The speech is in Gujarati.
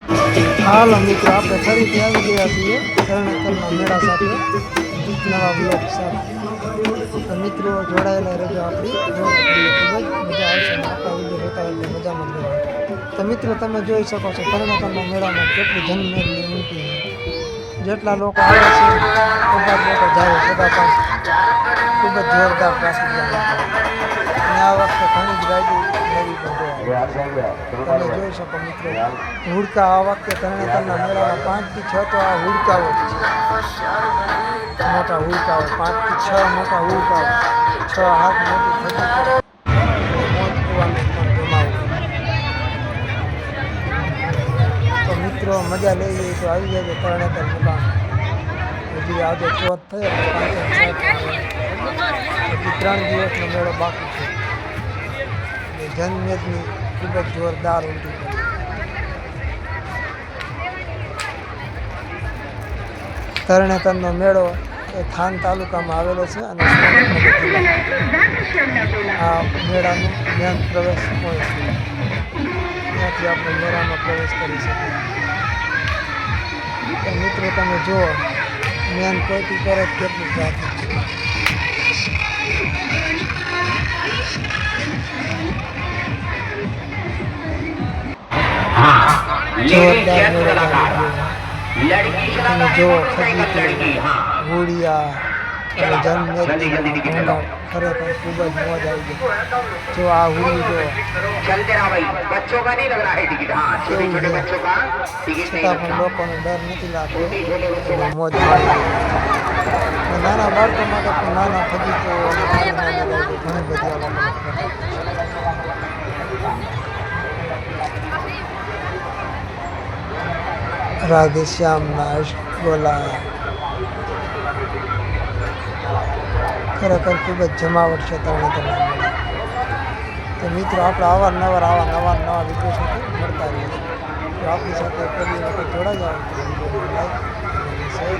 હાલો મિત્રો, આપણે ફરીથી આવી ગયા છીએ તરણેતરના મેળા સાથે નવા બ્લોગ સાથે. તો મિત્રો જોડાયેલા રહેજો આપણી ખૂબ જ મજા આવશે અને આપણા વિડીયો જોતા એટલે મજામાં જ રહેજો. તો મિત્રો તમે જોઈ શકો છો તરણેતરના મેળામાં કેટલી જનમેદની ઊંટી જેટલા લોકો આવે છે એટલા જ લોકો જાય બધા પાસે. ખૂબ જ જોરદાર ટ્રાફિક અને આ વખતે ઘણી જ ગાડી નવી પણ તમે જોઈ શકો મિત્રો. હુડકા આ વખતે તરણેતરના મેળામાં 5 થી 6 તો આ હુડકાઓ જ છે. મોટા હુડકાઓ 5 થી 6 મોટા હુડકાઓ 6 હાથ મોટી થતી મોજ કૂવાનું પણ જમાવું. તો મિત્રો મજા લઈએ તો આવી જાય તરણેતર મેળા. હજી આજે 4 થયો હજી 3 દિવસનો મેળો બાકી છે. જનમેદની ખૂબ જ જોરદાર ઊંટી છે. તરણેતરનો મેળો એ થાન તાલુકામાં આવેલો છે અને આ મેળાનું મેન પ્રવેશ પોઈન્ટ છે. ત્યાંથી આપણે મેળામાં પ્રવેશ કરી શકીએ. તો મિત્રો તમે જુઓ મેન પોઈન્ટ ઉપર જ કેટલું ટ્રાફિક છે. જોરદાર મેળો લાગી તમે જુઓ ખજીતી ઘોડિયા અને જનમેદની ખરેખર ખૂબ જ મોજ આવી ગઈ. જો આ હુડી જો છતાં પણ લોકોને ડર નથી લાગતો મોજ નાના બાળકો માટે પણ નાના ખજીતો ઘણી બધી અલગ અલગ રાધેશ્યામના અષ્ટગોલા ખરેખર ખૂબ જ જમાવટ છે તરણેતરના મેળા. તો મિત્રો આપણે અવારનવાર આવા નવા વિડીયો સાથે મળતા રહીએ છીએ. તો આપણી સાથે પહેલી વખત જોડાઈ જાઓ તો લાઈક અને શેર